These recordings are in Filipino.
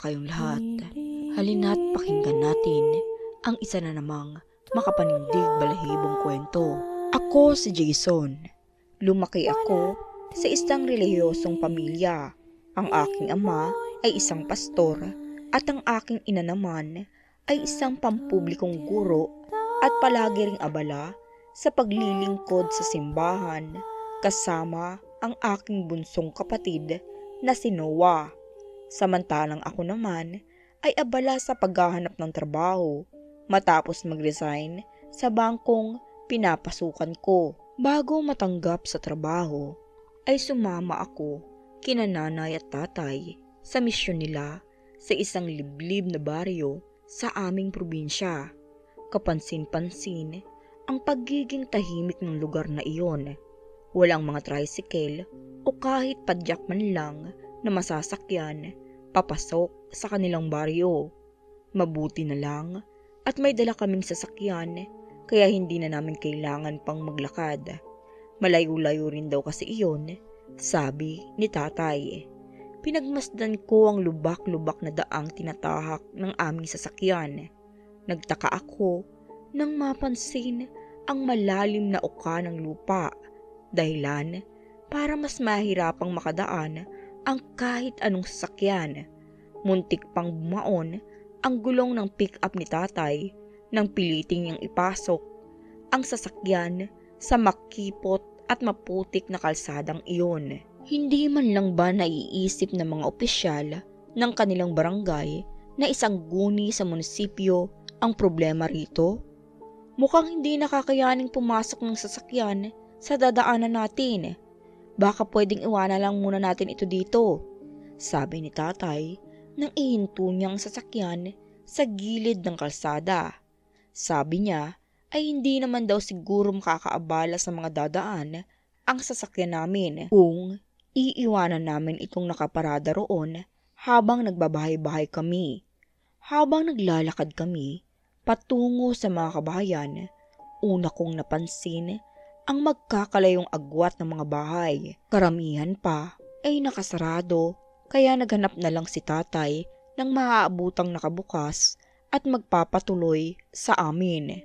kayong lahat. Halina't pakinggan natin ang isa na namang makapanindig balahibong kwento. Ako si Jason. Lumaki ako sa isang relihiyosong pamilya. Ang aking ama ay isang pastor at ang aking ina naman ay isang pampublikong guro at palagi ring abala sa paglilingkod sa simbahan kasama ang aking bunsong kapatid na si Noah. Samantalang ako naman ay abala sa paghahanap ng trabaho matapos mag-resign sa bangkong pinapasukan ko. Bago matanggap sa trabaho ay sumama ako kina nanay at tatay sa misyon nila sa isang liblib na baryo sa aming probinsya. Kapansin-pansin ang pagiging tahimik ng lugar na iyon. Walang mga tricycle o kahit padyak man lang na masasakyan papasok sa kanilang baryo. Mabuti na lang at may dala kaming sasakyan kaya hindi na namin kailangan pang maglakad. Malayo-layo rin daw kasi iyon, sabi ni tatay. Pinagmasdan ko ang lubak-lubak na daang tinatahak ng aming sasakyan. Nagtaka ako nang mapansin ang malalim na uka ng lupa, dahilan para mas mahirapang makadaan ang kahit anong sasakyan. Muntik pang bumaon ang gulong ng pick-up ni tatay nang piliting niyang ipasok ang sasakyan sa makipot at maputik na kalsadang iyon. Hindi man lang ba naiisip ng mga opisyal ng kanilang barangay na isang guni sa munisipyo ang problema rito? Mukhang hindi nakakayaning pumasok ng sasakyan sa dadaanan natin. Baka pwedeng iwanan lang muna natin ito dito, sabi ni tatay nang ihinto niyang sasakyan sa gilid ng kalsada. Sabi niya ay hindi naman daw siguro makakaabala sa mga dadaan ang sasakyan namin kung iiwanan namin itong nakaparada roon habang nagbabahay-bahay kami. Habang naglalakad kami patungo sa mga kabahayan, una kong napansin ang magkakalayong agwat ng mga bahay. Karamihan pa ay nakasarado kaya naghanap na lang si tatay ng maaabutang nakabukas at magpapatuloy sa amin.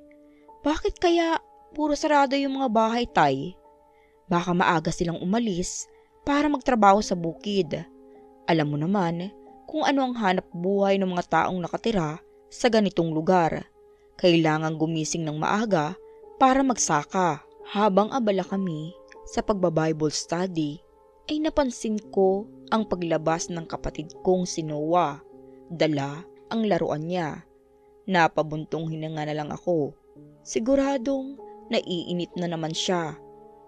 Bakit kaya puro sarado yung mga bahay, tay? Baka maaga silang umalis para magtrabaho sa bukid. Alam mo naman kung ano ang hanap buhay ng mga taong nakatira sa ganitong lugar. Kailangang gumising ng maaga para magsaka. Habang abala kami sa pagbabible study, ay napansin ko ang paglabas ng kapatid kong si Noah. Dala ang laruan niya. Napabuntong hininga na lang ako. Siguradong naiinip na naman siya.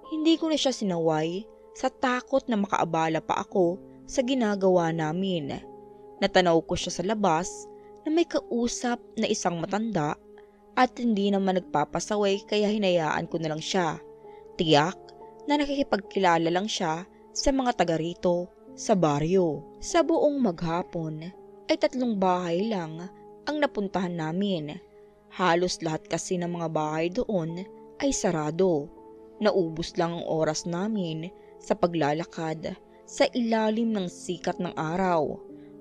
Hindi ko na siya sinaway sa takot na makaabala pa ako sa ginagawa namin. Natanaw ko siya sa labas na may kausap na isang matanda at hindi naman nagpapasaway kaya hinayaan ko na lang siya. Tiyak na nakikipagkilala lang siya sa mga taga rito sa baryo. Sa buong maghapon ay 3 bahay lang ang napuntahan namin. Halos lahat kasi ng mga bahay doon ay sarado. Naubos lang ang oras namin sa paglalakad sa ilalim ng sikat ng araw.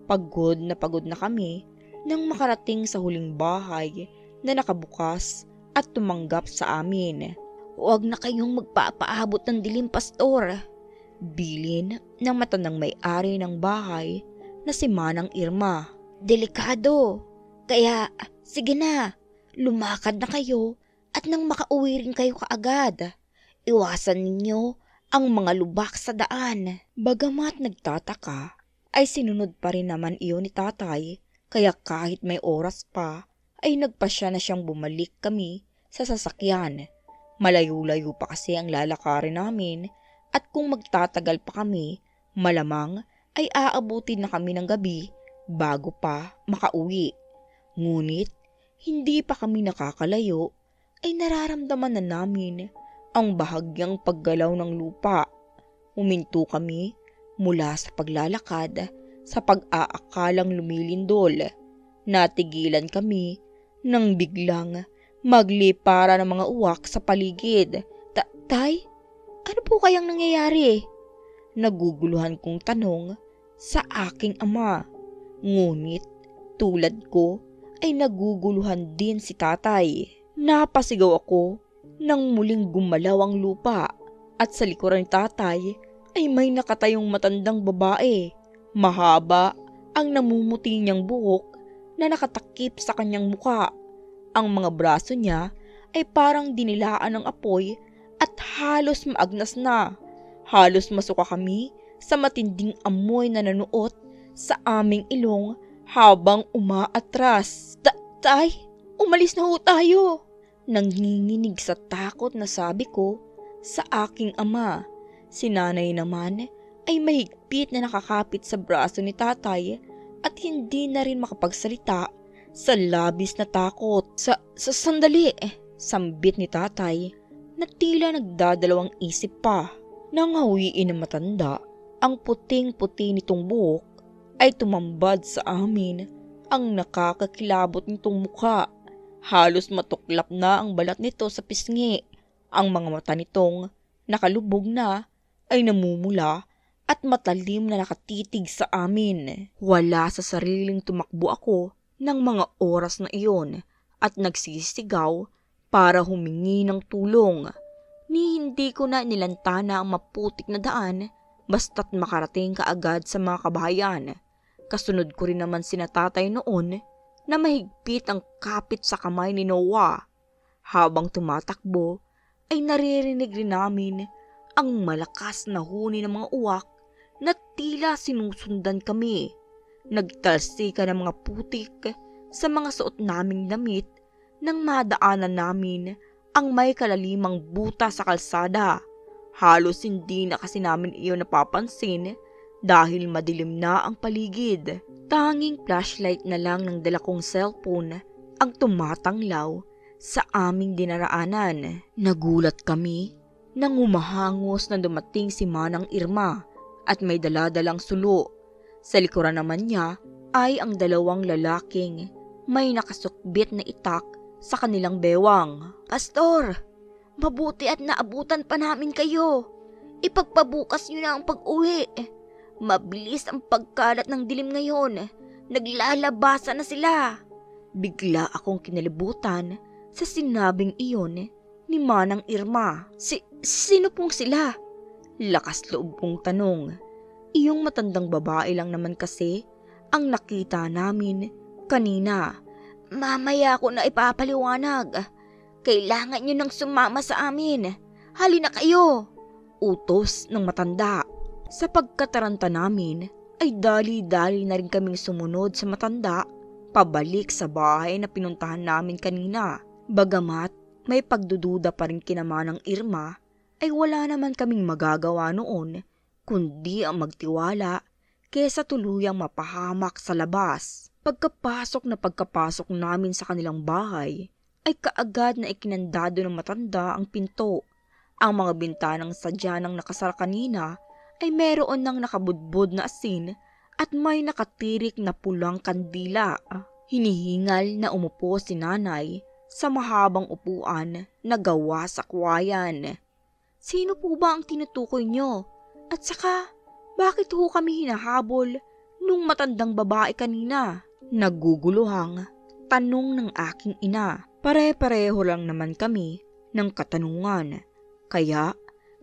Pagod na kami nang makarating sa huling bahay na nakabukas at tumanggap sa amin. Huwag na kayong magpapaabot ng dilim, pastor, bilin ng matandang may-ari ng bahay na si Manang Irma. Delikado, kaya sige na, lumakad na kayo at nang makauwi rin kayo kaagad. Iwasan ninyo ang mga lubak sa daan. Bagamat nagtataka, ay sinunod pa rin naman iyon ni tatay, kaya kahit may oras pa, ay nagpasya na siyang bumalik kami sa sasakyan. Malayo-layo pa kasi ang lalakarin namin at kung magtatagal pa kami, malamang ay aabutin na kami ng gabi bago pa makauwi. Ngunit hindi pa kami nakakalayo ay nararamdaman na namin ang bahagyang paggalaw ng lupa. Huminto kami mula sa paglalakad sa pag-aakalang lumilindol. Natigilan kami nang biglang maglipara ng mga uwak sa paligid. Tay, ano po kayang nangyayari? Naguguluhan kong tanong sa aking ama. Ngunit tulad ko ay naguguluhan din si tatay. Napasigaw ako nang muling gumalaw ang lupa at sa likuran ni tatay ay may nakatayong matandang babae. Mahaba ang namumuti niyang buhok na nakatakip sa kanyang muka. Ang mga braso niya ay parang dinilaan ng apoy at halos maagnas na. Halos masuka kami sa matinding amoy na nanuot sa aming ilong habang umaatras. Tay, umalis na ho tayo! Nanginginig sa takot na sabi ko sa aking ama. Si nanay naman ay mahigpit na nakakapit sa braso ni tatay at hindi na rin makapagsalita sa labis na takot. Sa sandali, sambit ni tatay na tila nagdadalawang isip pa. Nang hawiin ng matanda, ang puting-puti nitong buhok ay tumambad sa amin. Ang nakakakilabot nitong mukha. Halos matuklap na ang balat nito sa pisngi. Ang mga mata nitong nakalubog na ay namumula at matalim na nakatitig sa amin. Wala sa sariling tumakbo ako ng mga oras na iyon at nagsisigaw para humingi ng tulong. Ni hindi ko na nilantana ang maputik na daan basta't makarating kaagad sa mga kabahayan. Kasunod ko rin naman sina tatay noon na mahigpit ang kapit sa kamay ni Noah. Habang tumatakbo ay naririnig rin namin ang malakas na huni ng mga uwak na tila sinusundan kami. Nagtalsika ng mga putik sa mga suot naming damit nang madaanan namin ang may kalalimang buta sa kalsada. Halos hindi na kasi namin iyon napapansin dahil madilim na ang paligid. Tanging flashlight na lang ng dala kong cellphone ang tumatanglaw sa aming dinaraanan. Nagulat kami nang humahangos na dumating si Manang Irma at may daladalang sulo. Sa likuran naman niya ay ang dalawang lalaking may nakasukbit na itak sa kanilang bewang. Pastor, mabuti at naabutan pa namin kayo. Ipagpabukas niyo na ang pag-uwi. Mabilis ang pagkalat ng dilim ngayon. Naglalabasan na sila. Bigla akong kinalibutan sa sinabing iyon ni Manang Irma. Sino pong sila? Lakas loob kong tanong. Iyong matandang babae lang naman kasi ang nakita namin kanina. Mamaya ko na ipapaliwanag. Kailangan niyo nang sumama sa amin. Halina kayo! Utos ng matanda. Sa pagkataranta namin ay dali-dali na rin kaming sumunod sa matanda pabalik sa bahay na pinuntahan namin kanina. Bagamat may pagdududa pa rin kina Manang Irma ay wala naman kaming magagawa noon kundi ang magtiwala kesa tuluyang mapahamak sa labas. Pagkapasok namin sa kanilang bahay ay kaagad na ikinandado ng matanda ang pinto. Ang mga bintanang sadya ng nakasara kanina ay meron ng nakabudbod na asin at may nakatirik na pulang kandila. Hinihingal na umupo si nanay sa mahabang upuan na gawa sa kwayan. Sino po ba ang tinutukoy nyo? At saka, bakit ho kami hinahabol nung matandang babae kanina? Naguguluhang tanong ng aking ina. Pare-pareho lang naman kami ng katanungan. Kaya,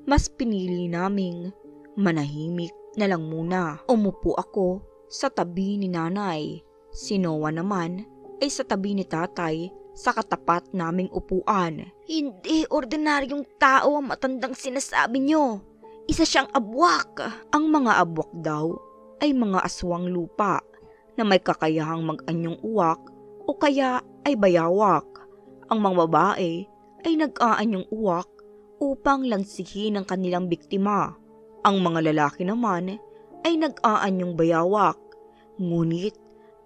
mas pinili naming manahimik na lang muna. Umupo ako sa tabi ni nanay. Si Noah naman ay sa tabi ni tatay sa katapat naming upuan. Hindi ordinaryong tao ang matandang sinasabi nyo. Isa siyang abwak. Ang mga abwak daw ay mga aswang lupa na may kakayahang mag-anyong uwak o kaya ay bayawak. Ang mga babae ay nag-aanyong uwak upang lansihin ang kanilang biktima. Ang mga lalaki naman ay nag-aanyong bayawak. Ngunit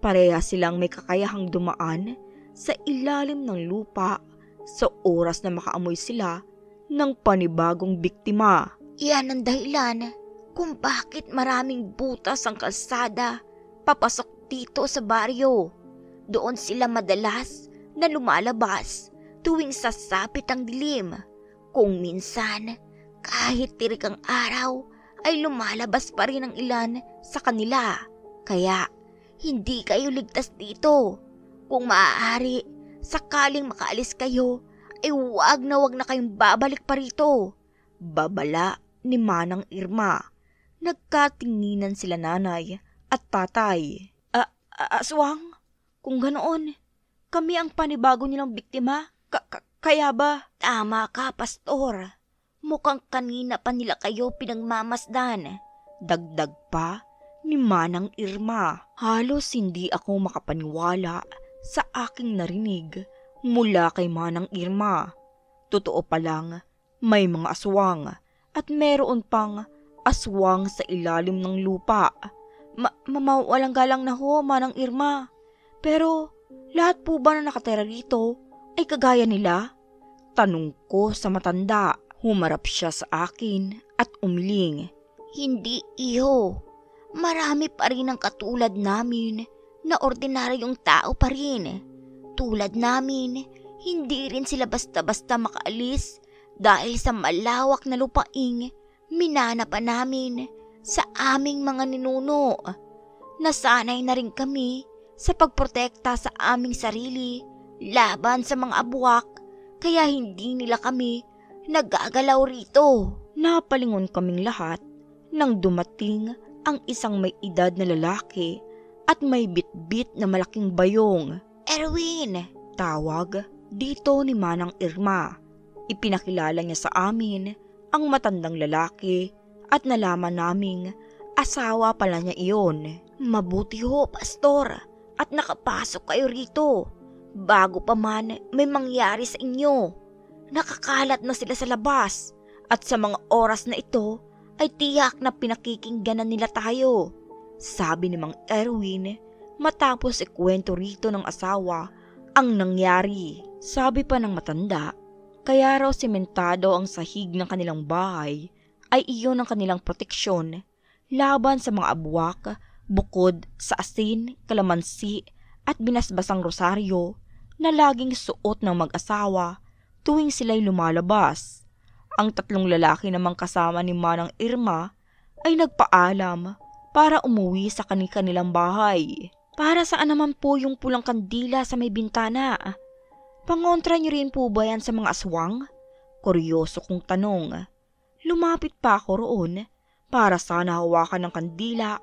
pareha silang may kakayahang dumaan sa ilalim ng lupa sa oras na makaamoy sila ng panibagong biktima. Iyan ang dahilan kung bakit maraming butas ang kalsada papasok dito sa baryo. Doon sila madalas na lumalabas tuwing sasapit ang dilim. Kung minsan, kahit tirik ang araw, ay lumalabas pa rin ang ilan sa kanila. Kaya, Hindi kayo ligtas dito. Kung maaari, sakaling makaalis kayo, ay wag na kayong babalik pa rito. Babala ni Manang Irma. Nagkatinginan sila nanay at tatay. Aswang, kung ganoon, kami ang panibago nilang biktima. Kaya ba? Tama ka, Pastor. Mukhang kanina pa nila kayo pinagmamasdan. Dagdag pa ni Manang Irma. Halos hindi ako makapaniwala sa aking narinig mula kay Manang Irma. Totoo pa lang, may mga aswang at meron pang aswang sa ilalim ng lupa. Walang galang na ho, Manang Irma. Pero lahat po ba na nakatira rito ay kagaya nila? Tanong ko sa matanda. Humarap siya sa akin at umiling. Hindi, iho. Marami pa rin ang katulad namin na ordinaryong tao pa rin. Tulad namin, hindi rin sila basta-basta makaalis dahil sa malawak na lupaing minana pa namin sa aming mga ninuno. Nasanay na rin kami sa pagprotekta sa aming sarili laban sa mga abuwak, kaya hindi nila kami nagagalaw rito. Napalingon kaming lahat nang dumating ang isang may edad na lalaki at may bitbit na malaking bayong. Erwin! Tawag dito ni Manang Irma. Ipinakilala niya sa amin ang matandang lalaki at nalaman naming asawa pala niya iyon. Mabuti ho, Pastor, at nakapasok kayo rito bago pa man may mangyari sa inyo. Nakakalat na sila sa labas at sa mga oras na ito ay tiyak na pinakikingganan nila tayo. Sabi ni Mang Erwin matapos ikwento rito ng asawa ang nangyari. Sabi pa ng matanda, kaya raw sementado ang sahig ng kanilang bahay ay iyon ang kanilang proteksyon laban sa mga abuwak bukod sa asin, kalamansi at binasbasang rosaryo na laging suot ng mag-asawa tuwing sila'y lumalabas. Ang tatlong lalaki namang kasama ni Manang Irma ay nagpaalam para umuwi sa kanilang bahay. Para saan naman po yung pulang kandila sa may bintana? Pangontra niyo rin po ba yan sa mga aswang? Kuryoso kong tanong. Lumapit pa ako roon para sana hawakan ng kandila,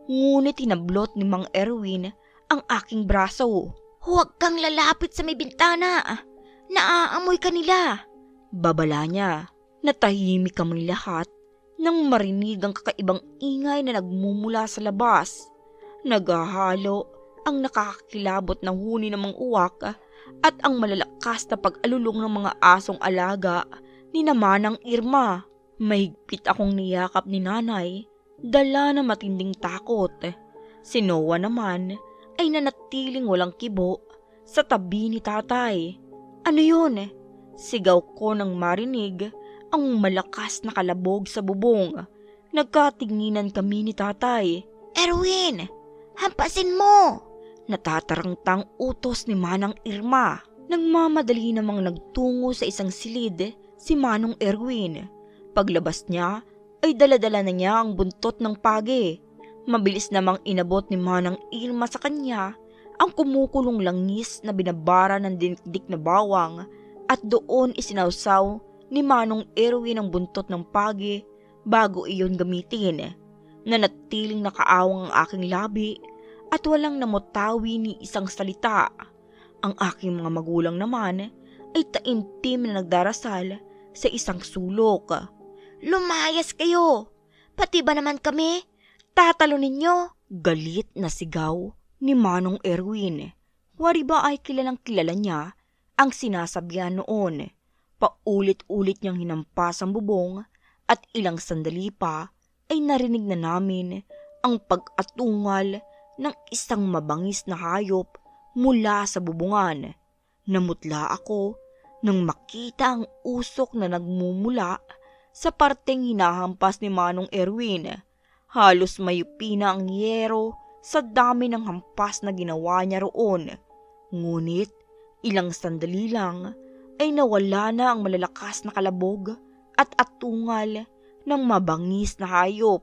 ngunit hinablot ni Mang Erwin ang aking braso. Huwag kang lalapit sa may bintana. Naaamoy ka nila. Babala niya. Natahimik kami lahat nang marinig ang kakaibang ingay na nagmumula sa labas. Naghahalo ang nakakakilabot na huni ng mga uwak at ang malalakas na pag-alulong ng mga asong alaga ni Manang Irma. Mahigpit akong niyakap ni nanay, dala na matinding takot. Si Noah naman ay nanatiling walang kibo sa tabi ni tatay. Ano yun? Sigaw ko nang marinig ang malakas na kalabog sa bubong. Nagkatinginan kami ni tatay. Erwin, hampasin mo! Natatarangtang utos ni Manang Irma. Nagmamadali namang nagtungo sa isang silid si Manong Erwin. Paglabas niya ay daladala na niya ang buntot ng pagi. Mabilis namang inabot ni Manang Irma sa kanya ang kumukulong langis na binabara ng dinikdik na bawang at doon isinawsaw ni Manong Erwin ang buntot ng pagi bago iyon gamitin. Nanatiling nakaawang ang aking labi at walang namutawi ni isang salita. Ang aking mga magulang naman ay taimtim na nagdarasal sa isang sulok. Lumayas kayo! Pati ba naman kami? Tatalo ninyo? Galit na sigaw ni Manong Erwin. Wari ba ay kilalang kilala niya ang sinasabihan noon. Paulit-ulit niyang hinampas ang bubong at ilang sandali pa ay narinig na namin ang pag-atungal ng isang mabangis na hayop mula sa bubungan. Namutla ako nang makita ang usok na nagmumula sa parteng hinahampas ni Manong Erwin. Halos mayupi na ang yero sa dami ng hampas na ginawa niya roon. Ngunit ilang sandali lang ay nawala na ang malalakas na kalabog at atungal ng mabangis na hayop.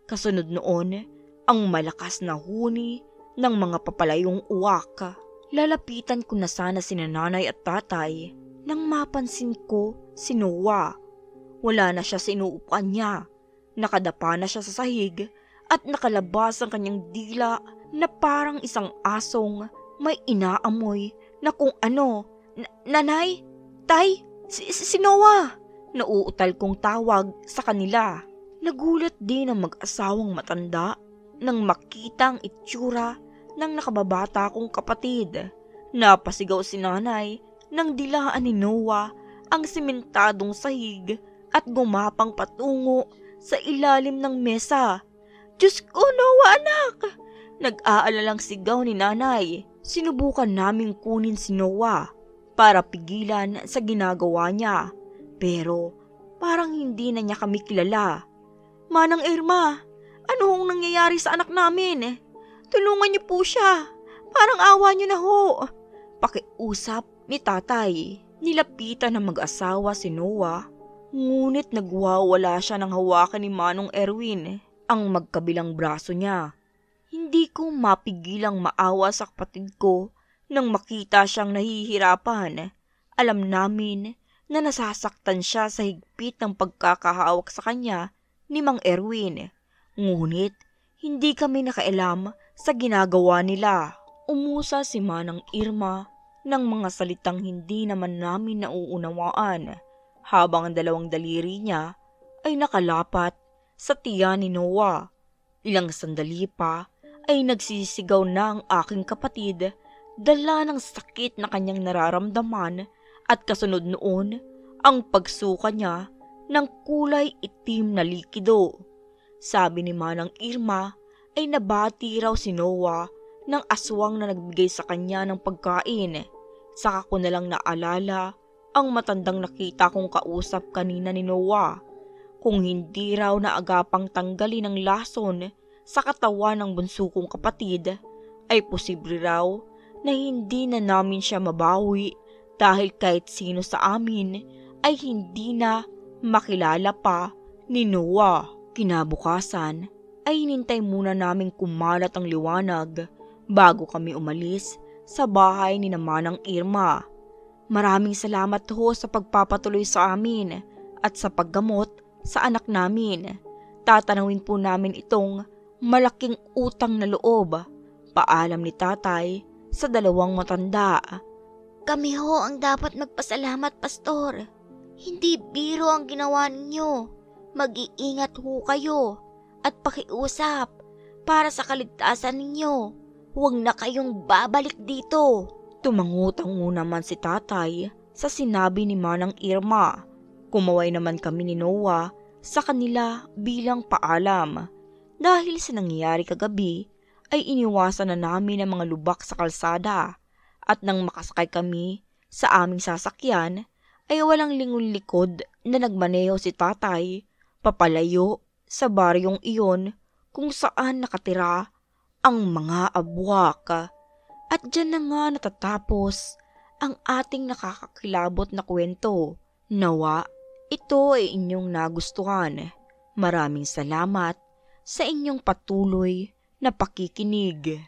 Kasunod noon, ang malakas na huni ng mga papalayong uwak. Lalapitan ko na sana sina nanay at tatay nang mapansin ko si Noah. Wala na siya sa inuupuan niya. Nakadapa na siya sa sahig at nakalabas ang kanyang dila na parang isang asong may inaamoy na kung ano. Nanay? Tay? Si Noah! Nauutal kong tawag sa kanila. Nagulat din ang mag-asawang matanda nang makita ang itsura ng nakababata kong kapatid. Napasigaw si nanay nang dilaan ni Noah ang simentadong sahig at gumapang patungo sa ilalim ng mesa. Diyos ko, Noah anak! Nag-aalalang sigaw ni nanay. Sinubukan naming kunin si Noah para pigilan sa ginagawa niya. Pero parang hindi na niya kami kilala. Manang Irma, ano hong nangyayari sa anak namin? Tulungan niyo po siya. Parang awa niyo na ho. Pakiusap ni tatay. Nilapitan ng mag-asawa si Noah. Ngunit nagwawala siya ng hawakan ni Manong Erwin ang magkabilang braso niya. Hindi ko mapigilang maawa sa kapatid ko nang makita siyang nahihirapan. Alam namin na nasasaktan siya sa higpit ng pagkakahawak sa kanya ni Mang Erwin. Ngunit hindi kami nakailam sa ginagawa nila. Umusa si Manang Irma ng mga salitang hindi naman namin nauunawaan habang ang dalawang daliri niya ay nakalapat sa tiyan ni Noah. Ilang sandali pa ay nagsisigaw na ang aking kapatid, dala ng sakit na kanyang nararamdaman at kasunod noon ang pagsuka niya ng kulay itim na likido. Sabi ni Manang Irma ay nabati raw si Noah ng aswang na nagbigay sa kanya ng pagkain. Saka ko nalang naalala ang matandang nakita kong kausap kanina ni Noah. Kung hindi raw naagapang tanggalin ang lason sa katawan ng bunso kong kapatid, ay posible raw na hindi na namin siya mabawi dahil kahit sino sa amin ay hindi na makilala pa ni Noah. Kinabukasan ay hinintay muna naming kumalat ang liwanag bago kami umalis sa bahay ni Manang Irma. Maraming salamat ho sa pagpapatuloy sa amin at sa paggamot sa anak namin. Tatanawin po namin itong malaking utang na loob. Paalam ni tatay sa dalawang matanda. Kami ho ang dapat magpasalamat, Pastor. Hindi biro ang ginawa ninyo. Mag-iingat ho kayo at pakiusap para sa kaligtasan ninyo. Huwag na kayong babalik dito. Tumangutang naman si tatay sa sinabi ni Manang Irma. Kumaway naman kami ni Noah sa kanila bilang paalam. Dahil sa nangyayari kagabi ay iniwasan na namin ang mga lubak sa kalsada at nang makasakay kami sa aming sasakyan ay walang lingon likod na nagmaneho si tatay papalayo sa baryong iyon kung saan nakatira ang mga abwak. At dyan na nga natatapos ang ating nakakakilabot na kwento. Nawa, ito ay inyong nagustuhan. Maraming salamat sa inyong patuloy na pakikinig.